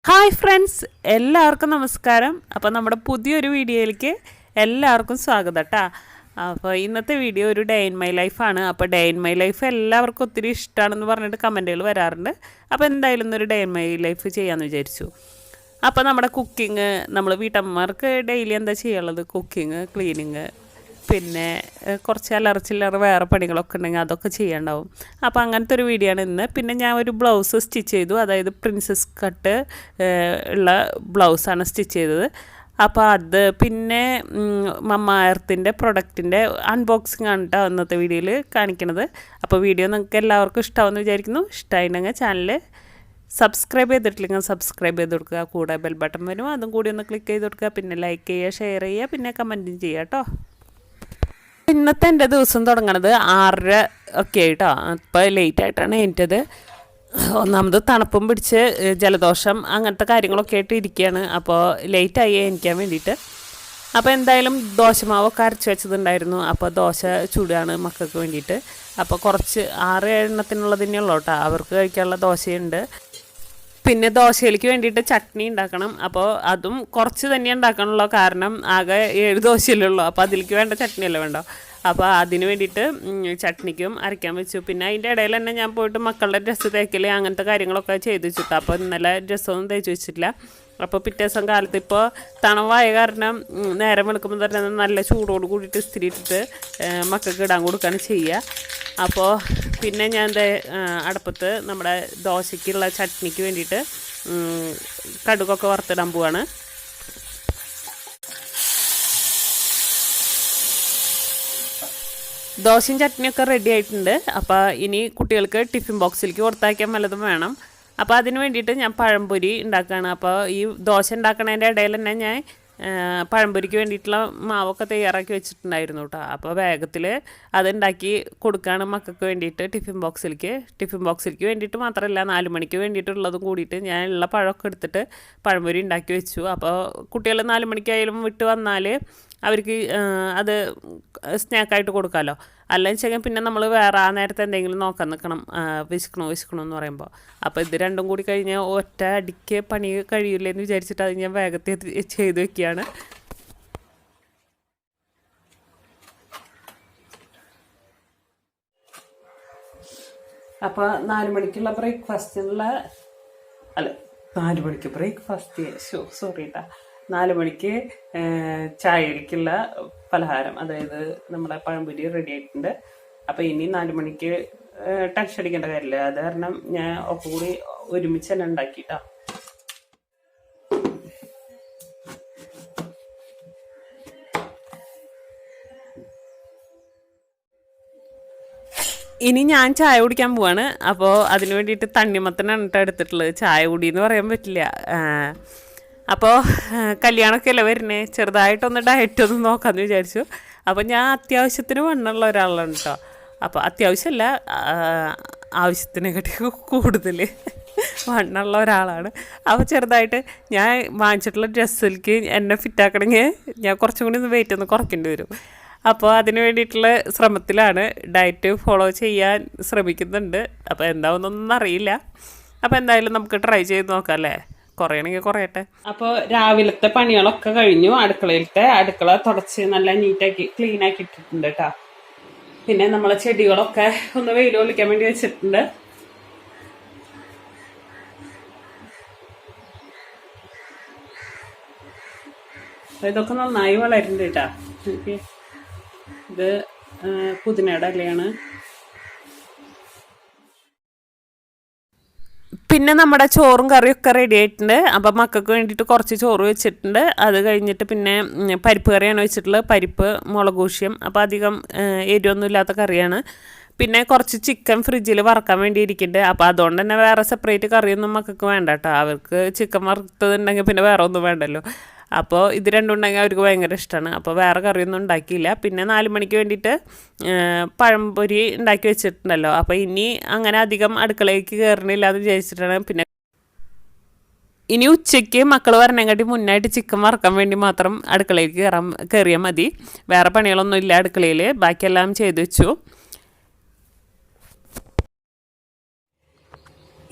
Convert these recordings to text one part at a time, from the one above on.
Hi friends, എല്ലാവർക്കും നമസ്കാരം. അപ്പോൾ നമ്മുടെ പുതിയൊരു വീഡിയോയിലേക്ക് എല്ലാവർക്കും സ്വാഗതം കേട്ടോ. അപ്പോൾ ഇന്നത്തെ വീഡിയോ ഒരു ഡേ ഇൻ മൈ ലൈഫാണ്. അപ്പോൾ ഡേ ഇൻ മൈ ലൈഫ് എല്ലാവർക്കും ഒത്തിരി ഇഷ്ടമാണെന്ന് പറഞ്ഞിട്ട് കമൻറ്റുകൾ വരാറുണ്ട്. അപ്പോൾ എന്തായാലും ഇന്നൊരു ഡേ ഇൻ മൈ ലൈഫ് ചെയ്യാമെന്ന് വിചാരിച്ചു. അപ്പോൾ നമ്മുടെ കുക്കിങ്, നമ്മൾ വീട്ടമ്മമാർക്ക് ഡെയിലി എന്താ ചെയ്യാനുള്ളത്? കുക്കിങ്, ക്ലീനിങ്, പിന്നെ കുറച്ച് അല്ലറ വേറെ പണികളൊക്കെ ഉണ്ടെങ്കിൽ അതൊക്കെ ചെയ്യാണ്ടാവും. അപ്പോൾ അങ്ങനത്തെ ഒരു വീഡിയോ ആണ് ഇന്ന്. പിന്നെ ഞാൻ ഒരു ബ്ലൗസ് സ്റ്റിച്ച് ചെയ്തു, അതായത് പ്രിൻസസ് കട്ട് ഉള്ള ബ്ലൗസാണ് സ്റ്റിച്ച് ചെയ്തത്. അപ്പോൾ അത് പിന്നെ മമ്മ എർത്തിൻ്റെ പ്രൊഡക്റ്റിൻ്റെ അൺബോക്സിങ് ആണ് കേട്ടോ ഇന്നത്തെ വീഡിയോയിൽ കാണിക്കണത്. അപ്പോൾ വീഡിയോ നിങ്ങൾക്ക് എല്ലാവർക്കും ഇഷ്ടമാവുമെന്ന് വിചാരിക്കുന്നു. ഇഷ്ടമായിട്ടുണ്ടെങ്കിൽ ചാനൽ സബ്സ്ക്രൈബ് ചെയ്തിട്ടില്ലെങ്കിൽ സബ്സ്ക്രൈബ് ചെയ്ത് കൊടുക്കുക. കൂടെ ബെൽ ബട്ടൺ വരും, അതും കൂടി ഒന്ന് ക്ലിക്ക് ചെയ്ത് കൊടുക്കുക. പിന്നെ ലൈക്ക് ചെയ്യുക, ഷെയർ ചെയ്യുക, പിന്നെ കമൻറ്റും ചെയ്യുക കേട്ടോ. ഇന്നത്തെ എൻ്റെ ദിവസം തുടങ്ങണത് 6:30 ഒക്കെ ആയിട്ടോ. ഇപ്പോൾ ലേറ്റായിട്ടാണ് എണീറ്റത്. ഒന്നാമത് തണുപ്പും പിടിച്ച് ജലദോഷം അങ്ങനത്തെ കാര്യങ്ങളൊക്കെ ആയിട്ട് ഇരിക്കുകയാണ്. അപ്പോൾ ലേറ്റായി എണീക്കാൻ വേണ്ടിയിട്ട്. അപ്പോൾ എന്തായാലും ദോശമാവൊക്കെ അരച്ച് വെച്ചതുണ്ടായിരുന്നു. അപ്പോൾ ദോശ ചൂടാണ് മക്കൾക്ക് വേണ്ടിയിട്ട്. അപ്പോൾ കുറച്ച് 6-7 എണ്ണത്തിനുള്ളത് തന്നെയുള്ളൂ കേട്ടോ. അവർക്ക് കഴിക്കാനുള്ള ദോശയുണ്ട്. പിന്നെ ദോശയിലേക്ക് വേണ്ടിയിട്ട് ചട്നി ഉണ്ടാക്കണം. അപ്പോൾ അതും കുറച്ച് തന്നെ ഉണ്ടാക്കണമല്ലോ, കാരണം ആകെ 7 ദോശയിലുള്ളൂ. അപ്പോൾ അതിലേക്ക് വേണ്ട ചട്നിയല്ലേ വേണ്ടോ. അപ്പോൾ അതിന് വേണ്ടിയിട്ട് ചട്നിക്കും അരയ്ക്കാൻ വെച്ചു. പിന്നെ അതിൻ്റെ ഇടയിൽ തന്നെ ഞാൻ പോയിട്ട് മക്കളുടെ ഡ്രസ്സ് തേക്കൽ അങ്ങനത്തെ കാര്യങ്ങളൊക്കെ ചെയ്ത് വെച്ചിട്ടു. അപ്പോൾ ഇന്നലെ ഡ്രസ്സൊന്നും തേച്ച് വെച്ചിട്ടില്ല. അപ്പോൾ പിറ്റേ ദിവസം കാലത്ത് ഇപ്പോൾ തണവായ കാരണം നേരം വെളുക്കുമ്പോൾ തന്നെ നല്ല ചൂടോട് കൂടിയിട്ട് ഇസ്തിരി ഇട്ടിട്ട് മക്കൾക്ക് ഇടാൻ കൊടുക്കുകയാണ് ചെയ്യുക. അപ്പോൾ പിന്നെ ഞാൻ അടുപ്പത്ത് നമ്മുടെ ദോശയ്ക്കുള്ള ചട്നിക്ക് വേണ്ടിയിട്ട് കടുകൊക്കെ വറുത്തിടാൻ പോവാണ്. ദോശയും ചട്നിയൊക്കെ റെഡി ആയിട്ടുണ്ട്. അപ്പോൾ ഇനി കുട്ടികൾക്ക് ടിഫിൻ ബോക്സിലേക്ക് കൊടുത്തയക്കാൻ വല്ലതും വേണം. അപ്പോൾ അതിന് വേണ്ടിയിട്ട് ഞാൻ പഴംപൊരി ഉണ്ടാക്കുകയാണ്. അപ്പോൾ ഈ ദോശ ഉണ്ടാക്കണതിൻ്റെ ഇടയിൽ തന്നെ ഞാൻ പഴംപൊരിക്ക് വേണ്ടിയിട്ടുള്ള മാവൊക്കെ തയ്യാറാക്കി വെച്ചിട്ടുണ്ടായിരുന്നു കേട്ടോ. അപ്പോൾ വേഗത്തിൽ അതുണ്ടാക്കി കൊടുക്കുകയാണ് മക്കൾക്ക് വേണ്ടിയിട്ട് ടിഫിൻ ബോക്സിലേക്ക് വേണ്ടിയിട്ട് മാത്രമല്ല, 4 മണിക്ക് വേണ്ടിയിട്ടുള്ളതും കൂടിയിട്ട് ഞാൻ ഉള്ള പഴമൊക്കെ എടുത്തിട്ട് പഴംപൊരി ഉണ്ടാക്കി വെച്ചു. അപ്പോൾ കുട്ടികൾ 4 മണിക്കായാലും വിട്ട് വന്നാൽ അവർക്ക് അത് സ്നാക്കായിട്ട് കൊടുക്കാമല്ലോ. അല്ലെങ്കിൽ വെച്ചാൽ പിന്നെ നമ്മൾ വേറെ ആ നേരത്തെ എന്തെങ്കിലും നോക്കാൻ നിൽക്കണം, വിശക്കണോ എന്ന് പറയുമ്പോൾ. അപ്പോൾ ഇത് രണ്ടും കൂടി കഴിഞ്ഞാൽ ഒറ്റ അടിക്ക് പണി കഴിയില്ലെന്ന് വിചാരിച്ചിട്ട് അത് ഞാൻ വേഗത്തിൽ ചെയ്ത് വെക്കുകയാണ്. അപ്പോൾ 4 മണിക്കുള്ള ബ്രേക്ക്ഫാസ്റ്റിനുള്ള 4 മണിക്ക് ബ്രേക്ക്ഫാസ്റ്റ് സോറി കേട്ടോ 4 മണിക്ക് ചായക്കുള്ള പലഹാരം, അതായത് നമ്മുടെ പഴംപൊരി റെഡി ആയിട്ടുണ്ട്. അപ്പോൾ ഇനി 4 മണിക്ക് ടെൻഷൻ അടിക്കേണ്ട കാര്യമില്ല. അത് കാരണം ഞാൻ ഒക്കെ കൂടി ഒരുമിച്ച് തന്നെ ഉണ്ടാക്കിട്ടോ. ഇനി ഞാൻ ചായ കുടിക്കാൻ പോവാണ്. അപ്പോൾ അതിന് വേണ്ടിയിട്ട് തണ്ണിമത്തനാണ് കേട്ടോ എടുത്തിട്ടുള്ളത്. ചായ കുടി എന്ന് പറയാൻ പറ്റില്ല. അപ്പോൾ കല്യാണമൊക്കെ അല്ലേ വരുന്നത്, ചെറുതായിട്ടൊന്ന് ഡയറ്റൊന്ന് നോക്കാമെന്ന് വിചാരിച്ചു. അപ്പോൾ ഞാൻ അത്യാവശ്യത്തിന് വണ്ണമുള്ള ഒരാളാണ് കേട്ടോ. അപ്പോൾ അത്യാവശ്യമല്ല, ആവശ്യത്തിനെക്കാട്ടി കൂടുതൽ വണ്ണമുള്ള ഒരാളാണ്. അപ്പോൾ ചെറുതായിട്ട് ഞാൻ വാങ്ങിച്ചിട്ടുള്ള ഡ്രസ്സിലേക്ക് എന്നെ ഫിറ്റാക്കണമെങ്കിൽ ഞാൻ കുറച്ചും കൂടി ഒന്ന് വെയിറ്റ് ഒന്ന് കുറയ്ക്കേണ്ടി വരും. അപ്പോൾ അതിന് വേണ്ടിയിട്ടുള്ള ശ്രമത്തിലാണ്, ഡയറ്റ് ഫോളോ ചെയ്യാൻ ശ്രമിക്കുന്നുണ്ട്. അപ്പോൾ എന്താവുന്നൊന്നും അറിയില്ല. അപ്പോൾ എന്തായാലും നമുക്ക് ട്രൈ ചെയ്ത് നോക്കാം അല്ലേ, കുറയണമെങ്കിൽ കുറയട്ടെ. അപ്പോൾ രാവിലത്തെ പണികളൊക്കെ കഴിഞ്ഞു. അടുക്കള തുടച്ച് നല്ല നീറ്റാക്കി ക്ലീൻ ആക്കി ഇട്ടിട്ടുണ്ട് കേട്ടോ. പിന്നെ നമ്മളെ ചെടികളൊക്കെ ഒന്ന് വെയിൽ കൊള്ളിക്കാൻ വേണ്ടി വെച്ചിട്ടുണ്ട്. ഇതൊക്കെ നന്നായി വളരുന്നുണ്ട് കേട്ടോ. എനിക്ക് ഇത് പുതിനയുടെ ഇലയാണ്. പിന്നെ നമ്മുടെ ചോറും കറിയൊക്കെ റെഡി ആയിട്ടുണ്ട്. അപ്പം മക്കൾക്ക് വേണ്ടിയിട്ട് കുറച്ച് ചോറ് വെച്ചിട്ടുണ്ട്. അത് കഴിഞ്ഞിട്ട് പിന്നെ പരിപ്പ് കറിയാണ് വെച്ചിട്ടുള്ളത്, പരിപ്പ് മുളകൂഷ്യം. അപ്പോൾ അധികം എരിവൊന്നും ഇല്ലാത്ത കറിയാണ്. പിന്നെ കുറച്ച് ചിക്കൻ ഫ്രിഡ്ജിൽ വറക്കാൻ വേണ്ടി ഇരിക്കുന്നുണ്ട്. അപ്പോൾ അതുകൊണ്ട് തന്നെ വേറെ സെപ്പറേറ്റ് കറിയൊന്നും മക്കൾക്ക് വേണ്ട കേട്ടോ. അവർക്ക് ചിക്കൻ വറുത്തതുണ്ടെങ്കിൽ പിന്നെ വേറെ ഒന്നും വേണ്ടല്ലോ. അപ്പോൾ ഇത് രണ്ടും ഉണ്ടെങ്കിൽ അവർക്ക് ഭയങ്കര ഇഷ്ടമാണ്. അപ്പോൾ വേറെ കറിയൊന്നും ഉണ്ടാക്കിയില്ല. പിന്നെ 4 മണിക്ക് വേണ്ടിയിട്ട് പഴംപൊരി ഉണ്ടാക്കി വെച്ചിട്ടുണ്ടല്ലോ. അപ്പോൾ ഇനി അങ്ങനെ അധികം അടുക്കളയ്ക്ക് കയറണില്ല എന്ന് വിചാരിച്ചിട്ടാണ്. പിന്നെ ഇനി ഉച്ചയ്ക്ക് മക്കൾ വരണേക്കാട്ടി മുന്നായിട്ട് ചിക്കൻ വറക്കാൻ വേണ്ടി മാത്രം അടുക്കളയ്ക്ക് കയറിയാൽ മതി. വേറെ പണികളൊന്നും ഇല്ല അടുക്കളയിൽ, ബാക്കിയെല്ലാം ചെയ്ത് വെച്ചു.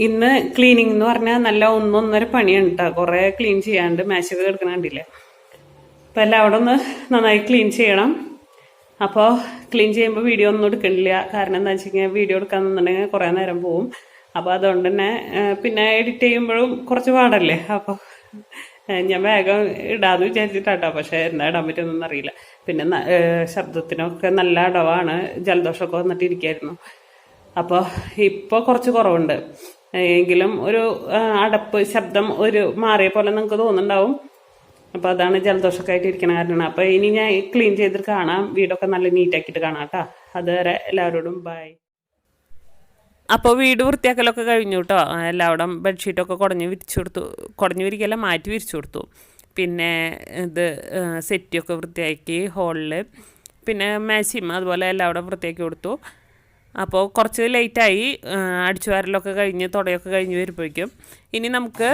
ഇന്ന് ക്ലീനിങ് എന്ന് പറഞ്ഞാൽ നല്ല ഒന്നൊന്നര പണിയാണ് കേട്ടോ. കുറേ ക്ലീൻ ചെയ്യാണ്ട് മേശയൊക്കെ കിടക്കണ കണ്ടില്ലേ. അപ്പം എല്ലാം അവിടെ ഒന്ന് നന്നായി ക്ലീൻ ചെയ്യണം. അപ്പോൾ ക്ലീൻ ചെയ്യുമ്പോൾ വീഡിയോ ഒന്നും എടുക്കണില്ല. കാരണം എന്താ വെച്ച് കഴിഞ്ഞാൽ വീഡിയോ എടുക്കാൻ നിന്നുണ്ടെങ്കിൽ കുറേ നേരം പോവും. അപ്പോൾ അതുകൊണ്ട് തന്നെ പിന്നെ എഡിറ്റ് ചെയ്യുമ്പോഴും കുറച്ച് പാടല്ലേ. അപ്പോൾ ഞാൻ വേഗം ഇടാന്ന് വിചാരിച്ചിട്ടാട്ടോ. പക്ഷേ എന്താ ഇടാൻ പറ്റുമെന്നൊന്നും അറിയില്ല. പിന്നെ ശബ്ദത്തിനൊക്കെ നല്ല അടവാണ്. ജലദോഷമൊക്കെ വന്നിട്ടിരിക്കായിരുന്നു. അപ്പോൾ ഇപ്പോൾ കുറച്ച് കുറവുണ്ട്. എങ്കിലും ഒരു അടപ്പ് ശബ്ദം ഒരു മാറിയ പോലെ നിങ്ങൾക്ക് തോന്നുന്നുണ്ടാവും. അപ്പോൾ അതാണ് ജലദോഷമൊക്കെ ആയിട്ട് ഇരിക്കണ കാരണമാണ്. അപ്പോൾ ഇനി ഞാൻ ക്ലീൻ ചെയ്തിട്ട് കാണാം. വീടൊക്കെ നല്ല നീറ്റാക്കിയിട്ട് കാണാം കേട്ടോ. അതുവരെ എല്ലാവരോടും ബൈ. അപ്പോൾ വീട് വൃത്തിയാക്കലൊക്കെ കഴിഞ്ഞു കേട്ടോ. എല്ലാവരും ബെഡ്ഷീറ്റൊക്കെ കുടഞ്ഞ് വിരിക്കല്ല, മാറ്റി വിരിച്ചു കൊടുത്തു. പിന്നെ ഇത് സെറ്റിയൊക്കെ വൃത്തിയാക്കി ഹോളിൽ. പിന്നെ മേശയും അതുപോലെ എല്ലാവരും വൃത്തിയാക്കി കൊടുത്തു. അപ്പോൾ കുറച്ച് ലേറ്റായി. അടിച്ചു വാരലൊക്കെ കഴിഞ്ഞ് തുടയൊക്കെ കഴിഞ്ഞ് വരുമ്പോഴേക്കും ഇനി നമുക്ക്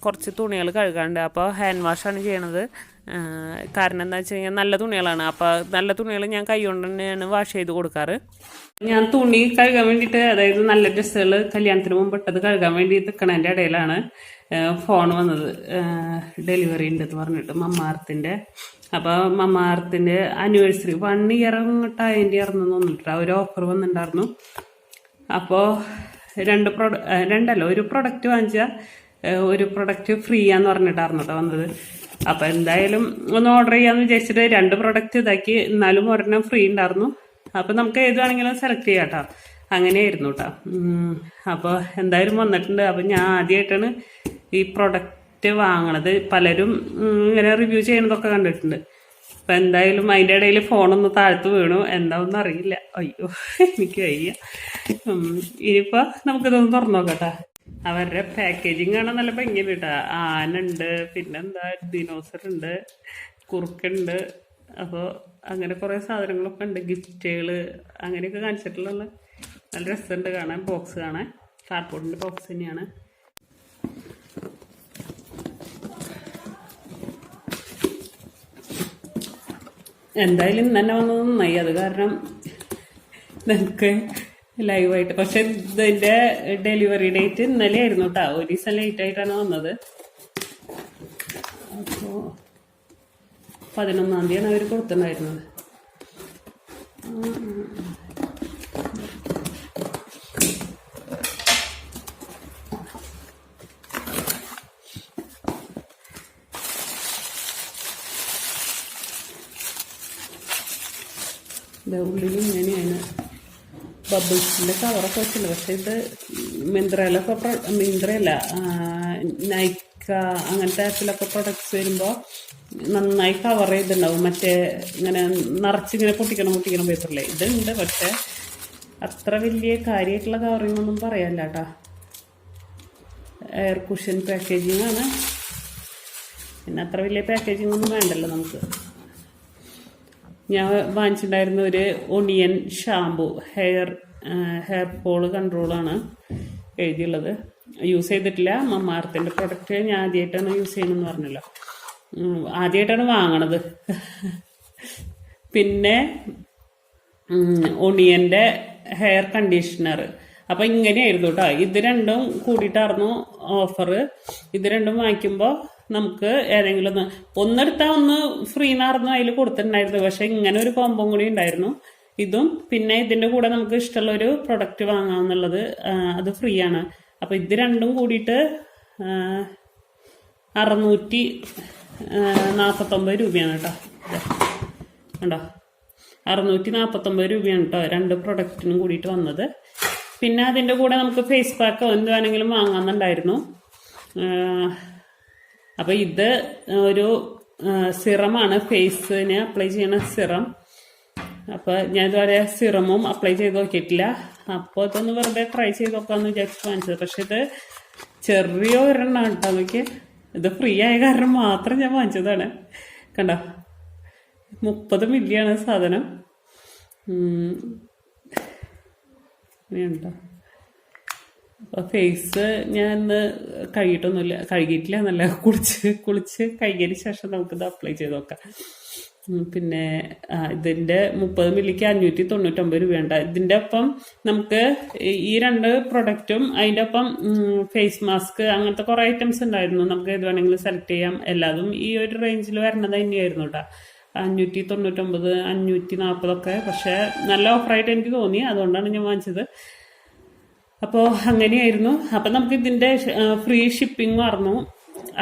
കുറച്ച് തുണികൾ കഴുകാണ്ട്. അപ്പോൾ ഹാൻഡ് വാഷാണ് ചെയ്യണത്. കാരണം എന്താ വെച്ച് കഴിഞ്ഞാൽ നല്ല തുണികളാണ്. അപ്പോൾ നല്ല തുണികൾ ഞാൻ കൈ കൊണ്ട് തന്നെയാണ് വാഷ് ചെയ്ത് കൊടുക്കാറ്. ഞാൻ തുണി കഴുകാൻ വേണ്ടിയിട്ട്, അതായത് നല്ല ഡ്രസ്സുകൾ കല്യാണത്തിന് മുമ്പ് ഇട്ടത് കഴുകാൻ വേണ്ടി നിൽക്കണതിൻ്റെ ഇടയിലാണ് ഫോൺ വന്നത്. ഡെലിവറി ഉണ്ടെന്ന് പറഞ്ഞിട്ട് മമ്മാർത്തിൻ്റെ. അപ്പോൾ മമ്മാർത്തിൻ്റെ ആനിവേഴ്സറി 1 ഇയർ അങ്ങോട്ടായതിൻ്റെ ഇറന്നു തോന്നിട്ടാ ഒരു ഓഫർ വന്നിട്ടുണ്ടായിരുന്നു. അപ്പോൾ ഒരു പ്രൊഡക്റ്റ് വാങ്ങിച്ചാൽ ഒരു പ്രൊഡക്റ്റ് ഫ്രീ ആന്ന് പറഞ്ഞിട്ടായിരുന്നു കേട്ടോ വന്നത്. അപ്പോൾ എന്തായാലും ഒന്ന് ഓർഡർ ചെയ്യാമെന്ന് വിചാരിച്ചിട്ട് 2 പ്രൊഡക്റ്റ് ഇതാക്കി. എന്നാലും ഒരെണ്ണം ഫ്രീ ഉണ്ടായിരുന്നു. അപ്പോൾ നമുക്ക് ഏത് വേണമെങ്കിലും സെലക്ട് ചെയ്യാം കേട്ടോ. അങ്ങനെയായിരുന്നു കേട്ടോ. അപ്പോൾ എന്തായാലും വന്നിട്ടുണ്ട്. അപ്പോൾ ഞാൻ ആദ്യമായിട്ടാണ് ഈ പ്രൊഡക്റ്റ് വാങ്ങണത്. പലരും ഇങ്ങനെ റിവ്യൂ ചെയ്യണതൊക്കെ കണ്ടിട്ടുണ്ട്. അപ്പം എന്തായാലും അതിൻ്റെ ഇടയിൽ ഫോണൊന്ന് താഴ്ത്ത് വീണു. എന്താണെന്ന് അറിയില്ല. അയ്യോ, എനിക്ക് വയ്യ. ഇനിയിപ്പോൾ നമുക്കിതൊന്ന് തുറന്നു നോക്കട്ടെ. അവരുടെ പാക്കേജിങ് കാണാൻ നല്ല ഭംഗിയുണ്ട് കേട്ടോ. ആനുണ്ട്, പിന്നെന്താ ദിനോസർ ഉണ്ട്, കുറുക്കുണ്ട്. അപ്പോൾ അങ്ങനെ കുറേ സാധനങ്ങളൊക്കെ ഉണ്ട്. ഗിഫ്റ്റുകൾ അങ്ങനെയൊക്കെ കാണിച്ചിട്ടുള്ള നല്ല രസമുണ്ട് കാണാൻ. ബോക്സ് കാണാൻ കാർഡ്ബോർഡിൻ്റെ ബോക്സ് തന്നെയാണ്. എന്തായാലും തന്നെ വന്നത് നന്നായി. അത് കാരണം നമുക്ക് ലൈവായിട്ട്. പക്ഷെ ഇതിൻ്റെ ഡെലിവറി ഡേറ്റ് ഇന്നലെ ആയിരുന്നു കേട്ടോ. ഒരു ദിവസം ലേറ്റ് ആയിട്ടാണ് വന്നത്. അപ്പോൾ 11-ാം തീയതിയാണ് അവർ കൊടുത്തിട്ടുണ്ടായിരുന്നത്. ഉള്ളിലും ഇങ്ങനെയാണ് ബബിൾസിൻ്റെ കവറൊക്കെ വെച്ചിട്ടുണ്ട്. പക്ഷേ ഇത് മിന്ത്രയല്ല നൈക്ക അങ്ങനത്തെ ആപ്പിലൊക്കെ പ്രൊഡക്ട്സ് വരുമ്പോൾ നന്നായി കവർ ചെയ്തിട്ടുണ്ടാവും. മറ്റേ ഇങ്ങനെ നിറച്ചിങ്ങനെ പൊട്ടിക്കണം പേപ്പറില്ലേ. ഇതുണ്ട്, പക്ഷേ അത്ര വലിയ കാര്യമായിട്ടുള്ള കവറിങ് ഒന്നും പറയാനില്ല കേട്ടോ. എയർ കുഷൻ പാക്കേജിങ് ആണ്. പിന്നെ അത്ര വലിയ പാക്കേജിങ് ഒന്നും വേണ്ടല്ലോ നമുക്ക്. ഞാൻ വാങ്ങിച്ചിട്ടുണ്ടായിരുന്ന ഒരു ഒണിയൻ ഷാമ്പു ഹെയർ ഫോൾ കൺട്രോളാണ് എഴുതിയുള്ളത്. യൂസ് ചെയ്തിട്ടില്ല. മമ്മാർത്തിൻ്റെ പ്രൊഡക്റ്റ് ഞാൻ ആദ്യമായിട്ടാണ് യൂസ് ചെയ്യണമെന്ന് പറഞ്ഞല്ലോ. ആദ്യമായിട്ടാണ് വാങ്ങണത്. പിന്നെ ഒണിയൻ്റെ ഹെയർ കണ്ടീഷണർ. അപ്പം ഇങ്ങനെയായിരുന്നു കേട്ടോ. ഇത് രണ്ടും കൂടിയിട്ടായിരുന്നു ഓഫർ. ഇത് രണ്ടും വാങ്ങിക്കുമ്പോൾ നമുക്ക് ഏതെങ്കിലും ഒന്നെടുത്താൽ ഒന്ന് ഫ്രീ എന്നായിരുന്നു അതിൽ കൊടുത്തിട്ടുണ്ടായിരുന്നു. പക്ഷെ ഇങ്ങനെ ഒരു കോമ്പോ കൂടി ഉണ്ടായിരുന്നു. ഇതും പിന്നെ ഇതിൻ്റെ കൂടെ നമുക്ക് ഇഷ്ടമുള്ളൊരു പ്രൊഡക്റ്റ് വാങ്ങാമെന്നുള്ളത് അത് ഫ്രീ ആണ്. അപ്പോൾ ഇത് രണ്ടും കൂടിയിട്ട് 649 രൂപയാണ് കേട്ടോ. കണ്ടോ, 649 രൂപയാണ് കേട്ടോ 2 പ്രൊഡക്റ്റിനും കൂടിയിട്ട് വന്നത്. പിന്നെ അതിൻ്റെ കൂടെ നമുക്ക് ഫേസ് പാക്കോ എന്ത് വേണമെങ്കിലും വാങ്ങാമെന്നുണ്ടായിരുന്നു. അപ്പോൾ ഇത് ഒരു സിറമാണ്, ഫേസിന് അപ്ലൈ ചെയ്യുന്ന സിറം. അപ്പോൾ ഞാൻ ഇതുവരെ സിറമും അപ്ലൈ ചെയ്ത് നോക്കിയിട്ടില്ല. അപ്പോൾ ഇതൊന്ന് വെറുതെ ട്രൈ ചെയ്ത് നോക്കാമെന്ന് വിചാരിച്ച് വാങ്ങിച്ചത്. പക്ഷെ ഇത് ചെറിയ ഒരെണ്ണം കേട്ടോ. നോക്കി, ഇത് ഫ്രീ ആയ കാരണം മാത്രം ഞാൻ വാങ്ങിച്ചതാണ്. കണ്ടോ, 30 മില്ലിയാണ് സാധനം. ഇങ്ങനെയുണ്ടോ. അപ്പോൾ ഫേസ് ഞാൻ ഇന്ന് കഴുകിയിട്ടില്ല എന്നല്ല, കുളിച്ച് കഴുകിയതിന് ശേഷം നമുക്കിത് അപ്ലൈ ചെയ്ത് നോക്കാം. പിന്നെ ഇതിൻ്റെ 30 മില്ലിക്ക് 599 രൂപയുണ്ട്. ഇതിൻ്റെ ഒപ്പം നമുക്ക് ഈ 2 പ്രൊഡക്റ്റും അതിൻ്റെ ഒപ്പം ഫേസ് മാസ്ക് അങ്ങനത്തെ കുറേ ഐറ്റംസ് ഉണ്ടായിരുന്നു. നമുക്ക് ഏത് വേണമെങ്കിലും സെലക്ട് ചെയ്യാം. എല്ലാതും ഈ ഒരു റേഞ്ചിൽ വരണത് തന്നെയായിരുന്നു കേട്ടോ. 599, 540 പക്ഷേ നല്ല ഓഫറായിട്ട് എനിക്ക് തോന്നി, അതുകൊണ്ടാണ് ഞാൻ വാങ്ങിച്ചത്. അപ്പോൾ അങ്ങനെയായിരുന്നു. അപ്പം നമുക്ക് ഇതിൻ്റെ ഫ്രീ ഷിപ്പിംഗ് ആയിരുന്നു,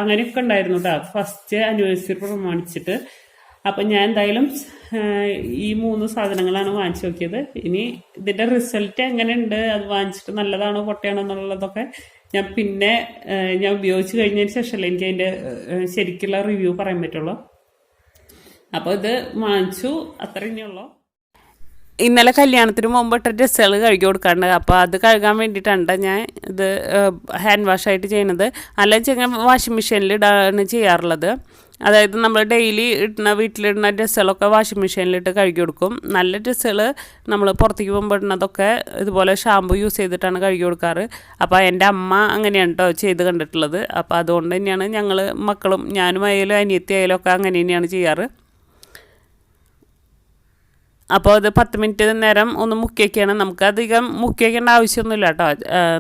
അങ്ങനെയൊക്കെ ഉണ്ടായിരുന്നു കേട്ടോ ഫസ്റ്റ് ആനിവേഴ്സറി പ്രമാണിച്ചിട്ട്. അപ്പം ഞാൻ എന്തായാലും ഈ 3 സാധനങ്ങളാണ് വാങ്ങിച്ചു നോക്കിയത്. ഇനി ഇതിൻ്റെ റിസൾട്ട് എങ്ങനെയുണ്ട്, അത് വാങ്ങിച്ചിട്ട് നല്ലതാണോ പൊട്ടയാണോ എന്നുള്ളതൊക്കെ ഞാൻ ഉപയോഗിച്ച് കഴിഞ്ഞതിന് ശേഷമല്ലേ എനിക്ക് അതിൻ്റെ ശരിക്കുള്ള റിവ്യൂ പറയാൻ പറ്റുള്ളൂ. അപ്പോൾ ഇത് വാങ്ങിച്ചു, അത്ര ഇനിയുള്ളൂ. ഇന്നലെ കല്യാണത്തിന് മുമ്പിട്ട ഡ്രസ്സുകൾ കഴുകി കൊടുക്കാണ്ട്, അപ്പോൾ അത് കഴുകാൻ വേണ്ടിയിട്ടാണ് ഞാൻ ഇത് ഹാൻഡ് വാഷായിട്ട് ചെയ്യുന്നത്. അല്ലെങ്കിൽ ഞാൻ വാഷിംഗ് മെഷീനിൽ ഇടാണ് ചെയ്യാറുള്ളത്. അതായത് നമ്മൾ ഡെയിലി വീട്ടിലിടുന്ന ഡ്രസ്സുകളൊക്കെ വാഷിംഗ് മെഷീനിലിട്ട് കഴുകി കൊടുക്കും. നല്ല ഡ്രസ്സുകൾ നമ്മൾ പുറത്തേക്ക് പോകുമ്പോൾ ഇടുന്നതൊക്കെ ഇതുപോലെ ഷാമ്പു യൂസ് ചെയ്തിട്ടാണ് കഴുകി കൊടുക്കാറ്. അപ്പോൾ എൻ്റെ അമ്മ അങ്ങനെയാണ് കേട്ടോ ചെയ്ത് കണ്ടിട്ടുള്ളത്. അപ്പോൾ അതുകൊണ്ട് തന്നെയാണ് ഞങ്ങൾ മക്കളും ഞാനും ആയാലും അനിയത്തി ആയാലും ഒക്കെ അങ്ങനെ തന്നെയാണ് ചെയ്യാറ്. അപ്പോൾ അത് 10 മിനിറ്റ് നേരം ഒന്ന് മുക്കി വയ്ക്കുകയാണ്. നമുക്ക് അധികം മുക്കി വയ്ക്കേണ്ട ആവശ്യമൊന്നുമില്ല കേട്ടോ.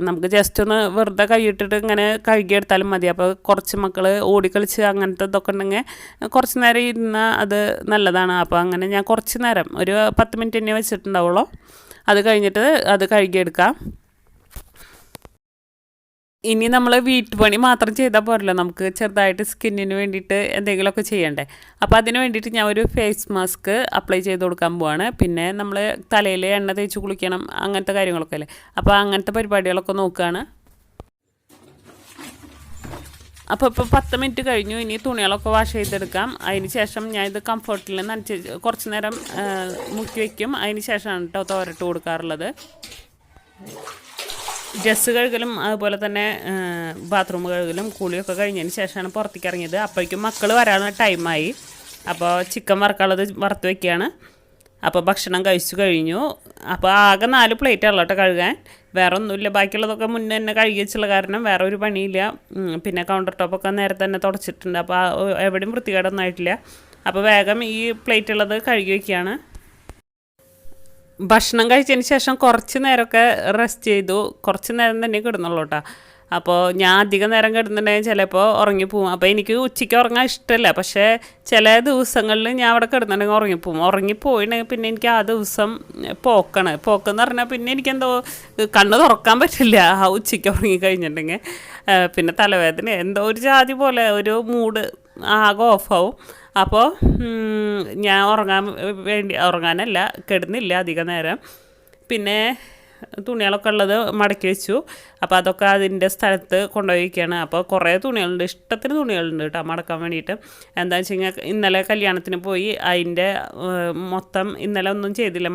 നമുക്ക് ജസ്റ്റ് ഒന്ന് വെറുതെ കൈയിട്ടിട്ട് ഇങ്ങനെ കഴുകിയെടുത്താലും മതി. അപ്പോൾ കുറച്ച് മക്കൾ ഓടിക്കളിച്ച് അങ്ങനത്തെ ഇതൊക്കെ ഉണ്ടെങ്കിൽ കുറച്ച് നേരം ഇരുന്നാൽ അത് നല്ലതാണ്. അപ്പോൾ അങ്ങനെ ഞാൻ കുറച്ച് നേരം ഒരു 10 മിനിറ്റ് തന്നെ വെച്ചിട്ടുണ്ടാവുള്ളൂ. അത് കഴിഞ്ഞിട്ട് അത് കഴുകിയെടുക്കാം. ഇനി നമ്മൾ വീട്ടുപണി മാത്രം ചെയ്താൽ പോരല്ലോ, നമുക്ക് ചെറുതായിട്ട് സ്കിന്നിന് വേണ്ടിയിട്ട് എന്തെങ്കിലുമൊക്കെ ചെയ്യണ്ടേ. അപ്പോൾ അതിന് വേണ്ടിയിട്ട് ഞാൻ ഒരു ഫേസ് മാസ്ക് അപ്ലൈ ചെയ്ത് കൊടുക്കാൻ പോവാണ്. പിന്നെ നമ്മൾ തലയിൽ എണ്ണ തേച്ച് കുളിക്കണം, അങ്ങനത്തെ കാര്യങ്ങളൊക്കെ അല്ലേ. അപ്പോൾ അങ്ങനത്തെ പരിപാടികളൊക്കെ നോക്കുകയാണ്. അപ്പോൾ ഇപ്പോൾ 10 മിനിറ്റ് കഴിഞ്ഞു. ഇനി തുണികളൊക്കെ വാഷ് ചെയ്തെടുക്കാം. അതിന് ശേഷം ഞാൻ ഇത് കംഫർട്ടിൽ നനച്ച് കുറച്ച് നേരം മുക്കി വയ്ക്കും. അതിന് ശേഷമാണ് കേട്ടോ തോരട്ട് കൊടുക്കാറുള്ളത്. ഡ്രസ്സ് കഴുകലും അതുപോലെ തന്നെ ബാത്റൂം കഴുകലും കുളിയൊക്കെ കഴിഞ്ഞതിന് ശേഷമാണ് പുറത്തേക്ക് ഇറങ്ങിയത്. അപ്പോഴേക്കും മക്കൾ വരാനുള്ള ടൈമായി. അപ്പോൾ ചിക്കൻ വറുക്കാനുള്ളത് വറുത്ത് വയ്ക്കുകയാണ്. അപ്പോൾ ഭക്ഷണം കഴിച്ചു കഴിഞ്ഞു. അപ്പോൾ ആകെ 4 പ്ലേറ്റാണല്ലോ കേട്ടോ കഴുകാൻ, വേറെ ഒന്നുമില്ല. ബാക്കിയുള്ളതൊക്കെ മുന്നേ തന്നെ കഴുകി വെച്ചുള്ള കാരണം വേറെ ഒരു പണിയില്ല. പിന്നെ കൗണ്ടർ ടോപ്പൊക്കെ നേരത്തെ തന്നെ തുടച്ചിട്ടുണ്ട്. അപ്പോൾ എവിടെയും വൃത്തികേടൊന്നും ആയിട്ടില്ല. അപ്പോൾ വേഗം ഈ പ്ലേറ്റുള്ളത് കഴുകി വയ്ക്കുകയാണ്. ഭക്ഷണം കഴിച്ചതിന് ശേഷം കുറച്ച് നേരമൊക്കെ റെസ്റ്റ് ചെയ്തു. കുറച്ച് നേരം തന്നെ കിടന്നുള്ളൂ കേട്ടോ. അപ്പോൾ ഞാൻ അധികം നേരം കിടന്നിട്ടുണ്ടെങ്കിൽ ചിലപ്പോൾ ഉറങ്ങിപ്പോവും. അപ്പോൾ എനിക്ക് ഉച്ചയ്ക്ക് ഉറങ്ങാൻ ഇഷ്ടമല്ല. പക്ഷേ ചില ദിവസങ്ങളിൽ ഞാൻ അവിടെ കിടന്നിട്ടുണ്ടെങ്കിൽ ഉറങ്ങിപ്പോവും. ഉറങ്ങിപ്പോയിട്ടുണ്ടെങ്കിൽ പിന്നെ എനിക്ക് ആ ദിവസം പോക്കെന്ന് പറഞ്ഞാൽ പിന്നെ എനിക്കെന്തോ കണ്ണ് തുറക്കാൻ പറ്റില്ല ആ ഉച്ചയ്ക്ക് ഉറങ്ങിക്കഴിഞ്ഞിട്ടുണ്ടെങ്കിൽ. പിന്നെ തലവേദന എന്തോ ഒരു ജാതി പോലെ ഒരു മൂഡ് ആകെ ഓഫാവും. അപ്പോൾ ഞാൻ ഉറങ്ങാനല്ല കിടന്നില്ല അധികം നേരം. പിന്നെ തുണികളൊക്കെ ഉള്ളത് മടക്കി വെച്ചു. അപ്പോൾ അതൊക്കെ അതിൻ്റെ സ്ഥലത്ത് കൊണ്ടുപോയി വയ്ക്കുകയാണ്. അപ്പോൾ കുറേ തുണികളുണ്ട്, ഇഷ്ടത്തിന് തുണികളുണ്ട് കേട്ടോ മടക്കാൻ വേണ്ടിയിട്ട്. എന്താണെന്ന് വെച്ച് കഴിഞ്ഞാൽ ഇന്നലെ കല്യാണത്തിന് പോയി, അതിൻ്റെ മൊത്തം ഇന്നലെ ഒന്നും ചെയ്തില്ല.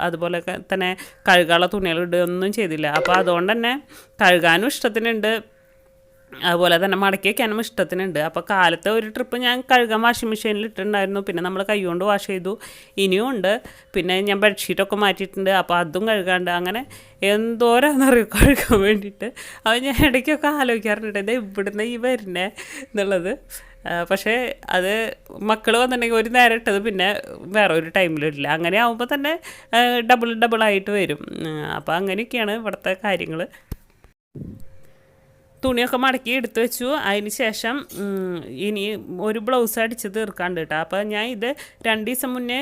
അതുപോലെ തന്നെ കഴുകാനുള്ള തുണികളുണ്ട്, ഒന്നും ചെയ്തില്ല. അപ്പോൾ അതുകൊണ്ട് തന്നെ കഴുകാനും ഇഷ്ടത്തിനുണ്ട്, അതുപോലെ തന്നെ മടക്കി വയ്ക്കാനും ഇഷ്ടത്തിനുണ്ട്. അപ്പോൾ കാലത്തെ ഒരു ട്രിപ്പ് ഞാൻ കഴുകാൻ വാഷിംഗ് മെഷീനിൽ ഇട്ടിട്ടുണ്ടായിരുന്നു. പിന്നെ നമ്മൾ കൈകൊണ്ട് വാഷ് ചെയ്തു, ഇനിയും ഉണ്ട്. പിന്നെ ഞാൻ ബെഡ്ഷീറ്റൊക്കെ മാറ്റിയിട്ടുണ്ട്. അപ്പോൾ അതും കഴുകാണ്ട് അങ്ങനെ എന്തോരാന്നറിയോ കഴുകാൻ വേണ്ടിയിട്ട്. അപ്പോൾ ഞാൻ ഇടയ്ക്കൊക്കെ ആലോചിക്കാറുണ്ട് ഇത് ഇവിടുന്ന് ഈ വരുന്നേ എന്നുള്ളത്. പക്ഷേ അത് മക്കൾ വന്നിട്ടുണ്ടെങ്കിൽ ഒരു നേരം ഇട്ടത് പിന്നെ വേറെ ഒരു ടൈമിലിടില്ല. അങ്ങനെ ആകുമ്പോൾ തന്നെ ഡബിളായിട്ട് വരും. അപ്പോൾ അങ്ങനെയൊക്കെയാണ് ഇവിടുത്തെ കാര്യങ്ങൾ. തുണിയൊക്കെ മടക്കി എടുത്തു വെച്ചു. അതിന് ശേഷം ഇനി ഒരു ബ്ലൗസ് അടിച്ച് തീർക്കാണ്ട് കേട്ടോ. അപ്പോൾ ഞാൻ ഇത് 2 ദിവസം മുന്നേ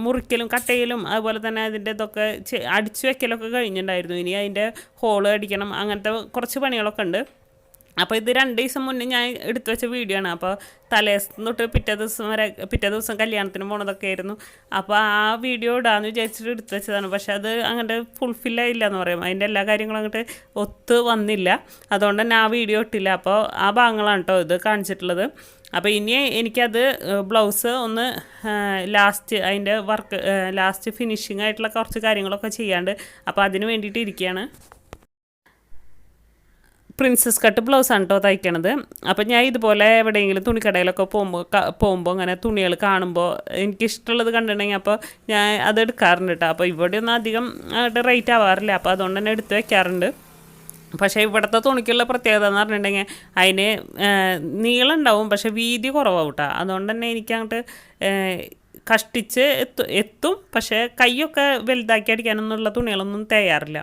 മുറിക്കലും കട്ടയിലും അതുപോലെ തന്നെ അതിൻ്റെ ഇതൊക്കെ അടിച്ചു വെക്കലൊക്കെ കഴിഞ്ഞിട്ടുണ്ടായിരുന്നു. ഇനി അതിൻ്റെ ഹോള് അടിക്കണം, അങ്ങനത്തെ കുറച്ച് പണികളൊക്കെ ഉണ്ട്. അപ്പോൾ ഇത് 2 ദിവസം മുന്നേ ഞാൻ എടുത്തു വെച്ച വീഡിയോ ആണ്. അപ്പോൾ തലേദിവസം തൊട്ട് പിറ്റേ ദിവസം കല്യാണത്തിന് പോണതൊക്കെ ആയിരുന്നു. അപ്പോൾ ആ വീഡിയോ ഇടാമെന്ന് വിചാരിച്ചിട്ട് എടുത്തു വെച്ചതാണ്. പക്ഷേ അത് അങ്ങോട്ട് ഫുൾഫില്ലായില്ല എന്ന് പറയും. അതിൻ്റെ എല്ലാ കാര്യങ്ങളും അങ്ങോട്ട് ഒത്ത് വന്നില്ല. അതുകൊണ്ട് തന്നെ ആ വീഡിയോ ഇട്ടില്ല. അപ്പോൾ ആ ഭാഗങ്ങളാണ് കേട്ടോ ഇത് കാണിച്ചിട്ടുള്ളത്. അപ്പോൾ ഇനി എനിക്കത് ബ്ലൗസ് ഒന്ന് അതിൻ്റെ ലാസ്റ്റ് ഫിനിഷിംഗ് ആയിട്ടുള്ള കുറച്ച് കാര്യങ്ങളൊക്കെ ചെയ്യാണ്ട്. അപ്പോൾ അതിന് വേണ്ടിയിട്ട് ഇരിക്കുകയാണ്. പ്രിൻസസ് കട്ട് ബ്ലൗസാണ് കേട്ടോ തയ്ക്കണത്. അപ്പം ഞാൻ ഇതുപോലെ എവിടെയെങ്കിലും തുണിക്കടയിലൊക്കെ പോകുമ്പോൾ അങ്ങനെ തുണികൾ കാണുമ്പോൾ എനിക്കിഷ്ടമുള്ളത് കണ്ടിട്ടുണ്ടെങ്കിൽ അപ്പോൾ ഞാൻ അത് എടുക്കാറുണ്ട് കേട്ടോ. അപ്പോൾ ഇവിടെ ഒന്നും അധികം റേറ്റ് ആവാറില്ല. അപ്പോൾ അതുകൊണ്ട് തന്നെ എടുത്ത് വയ്ക്കാറുണ്ട്. പക്ഷേ ഇവിടുത്തെ തുണിക്കുള്ള പ്രത്യേകത എന്ന് പറഞ്ഞിട്ടുണ്ടെങ്കിൽ അതിന് നീളം ഉണ്ടാവും, പക്ഷേ വീതി കുറവാവും കേട്ടോ. അതുകൊണ്ട് തന്നെ എനിക്കങ്ങോട്ട് കഷ്ടിച്ച് എത്തും, പക്ഷേ കൈയൊക്കെ വലുതാക്കി അടിക്കാനൊന്നുള്ള തുണികളൊന്നും തയ്യാറില്ല.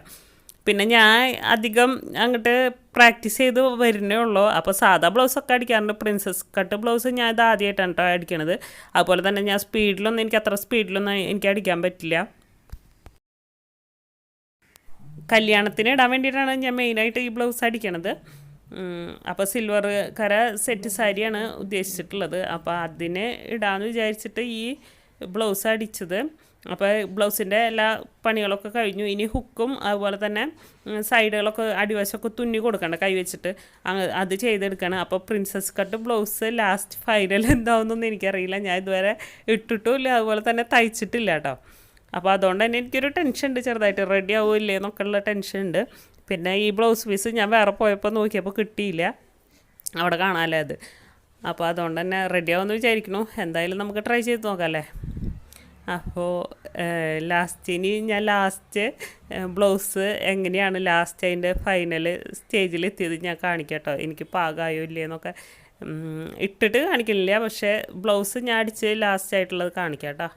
പിന്നെ ഞാൻ അധികം അങ്ങോട്ട് പ്രാക്ടീസ് ചെയ്ത് വരുന്നേ ഉള്ളൂ. അപ്പോൾ സാധാ ബ്ലൗസൊക്കെ അടിക്കാറുണ്ട്. പ്രിൻസസ് കട്ട് ബ്ലൗസ് ഞാൻ ഇത് ആദ്യമായിട്ടാണ് കേട്ടോ അടിക്കണത്. അതുപോലെ തന്നെ ഞാൻ സ്പീഡിലൊന്നും എനിക്ക് അത്ര സ്പീഡിലൊന്നും എനിക്ക് അടിക്കാൻ പറ്റില്ല. കല്യാണത്തിന് ഇടാൻ വേണ്ടിയിട്ടാണ് ഞാൻ മെയിനായിട്ട് ഈ ബ്ലൗസ് അടിക്കണത്. അപ്പോൾ സിൽവർ കര സെറ്റ് സാരിയാണ് ഉദ്ദേശിച്ചിട്ടുള്ളത്. അപ്പോൾ അതിന് ഇടാമെന്ന് വിചാരിച്ചിട്ട് ഈ ബ്ലൗസ് അടിച്ചത്. അപ്പോൾ ബ്ലൗസിൻ്റെ എല്ലാ പണികളൊക്കെ കഴിഞ്ഞു. ഇനി ഹുക്കും അതുപോലെ തന്നെ സൈഡുകളൊക്കെ അടിവശമൊക്കെ തുന്നി കൊടുക്കണ്ട കൈ വെച്ചിട്ട്, അത് ചെയ്തെടുക്കണം. അപ്പോൾ princess cut blouse last final എന്താവുന്നൊന്നും എനിക്കറിയില്ല. ഞാൻ ഇതുവരെ ഇട്ടിട്ടുമില്ല, അതുപോലെ തന്നെ തയ്ച്ചിട്ടില്ല കേട്ടോ. അപ്പോൾ അതുകൊണ്ട് തന്നെ എനിക്കൊരു ടെൻഷൻ ഉണ്ട്, ചെറുതായിട്ട് റെഡി ആവില്ലേ എന്നൊക്കെ ഉള്ള ടെൻഷൻ ഉണ്ട്. പിന്നെ ഈ ബ്ലൗസ് പീസ് ഞാൻ വേറെ പോയപ്പോൾ നോക്കിയപ്പോൾ കിട്ടിയില്ല, അവിടെ കാണാമല്ലേ അത്. അപ്പോൾ അതുകൊണ്ട് തന്നെ റെഡി ആവുമെന്ന് വിചാരിക്കുന്നു. എന്തായാലും നമുക്ക് ട്രൈ ചെയ്ത് നോക്കാം അല്ലേ. അപ്പോൾ ഞാൻ ലാസ്റ്റ് ബ്ലൗസ് എങ്ങനെയാണ് ലാസ്റ്റ് അതിൻ്റെ ഫൈനൽ സ്റ്റേജിലെത്തിയത് ഞാൻ കാണിക്കാം കേട്ടോ. എനിക്ക് പാകമായോ ഇല്ലേ എന്നൊക്കെ ഇട്ടിട്ട് കാണിക്കുന്നില്ല, പക്ഷേ ബ്ലൗസ് ഞാൻ അടിച്ച് ലാസ്റ്റ് ആയിട്ടുള്ളത് കാണിക്കാം കേട്ടോ.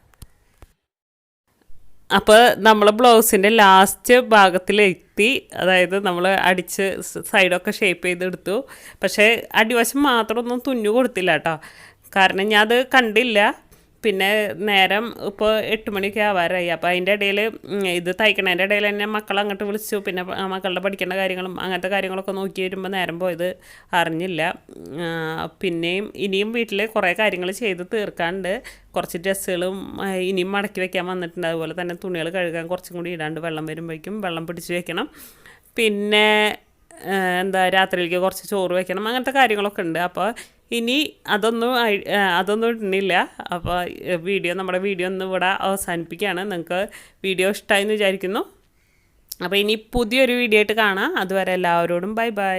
അപ്പോൾ നമ്മൾ ബ്ലൗസിൻ്റെ ലാസ്റ്റ് ഭാഗത്തിലെത്തി, അതായത് നമ്മൾ അടിച്ച് സൈഡൊക്കെ ഷേപ്പ് ചെയ്തെടുത്തു. പക്ഷേ അടിവശം മാത്രം ഒന്നും തുന്നു കൊടുത്തില്ല കേട്ടോ, കാരണം ഞാൻ അത് കണ്ടില്ല. പിന്നെ നേരം ഇപ്പോൾ 8 മണിയൊക്കെ ആവാറായി. അപ്പോൾ അതിൻ്റെ ഇടയിൽ ഇത് തയ്ക്കണതിൻ്റെ ഇടയിൽ തന്നെ മക്കളെ അങ്ങോട്ട് വിളിച്ചു. പിന്നെ മക്കളുടെ പഠിക്കേണ്ട കാര്യങ്ങളും അങ്ങനത്തെ കാര്യങ്ങളൊക്കെ നോക്കി വരുമ്പോൾ നേരം പോയത് അറിഞ്ഞില്ല. പിന്നെയും ഇനിയും വീട്ടിൽ കുറേ കാര്യങ്ങൾ ചെയ്ത് തീർക്കാണ്ട്, കുറച്ച് ഡ്രസ്സുകളും ഇനിയും മടക്കി വയ്ക്കാൻ വന്നിട്ടുണ്ട്. അതുപോലെ തന്നെ തുണികൾ കഴുകാൻ കുറച്ചും കൂടി ഇടാണ്ട്, വെള്ളം വരുമ്പോഴേക്കും വെള്ളം പിടിച്ച് വെക്കണം. പിന്നെ രാത്രിയിലേക്ക് കുറച്ച് ചോറ് വയ്ക്കണം, അങ്ങനത്തെ കാര്യങ്ങളൊക്കെ ഉണ്ട്. അപ്പോൾ ഇനി അതൊന്നും ഇടുന്നില്ല. അപ്പോൾ നമ്മുടെ വീഡിയോ ഒന്ന് ഇവിടെ അവസാനിപ്പിക്കുകയാണ്. നിങ്ങൾക്ക് വീഡിയോ ഇഷ്ടമായി എന്ന് വിചാരിക്കുന്നു. അപ്പോൾ ഇനി പുതിയൊരു വീഡിയോ ആയിട്ട് കാണാം. അതുവരെ എല്ലാവരോടും ബൈ ബൈ.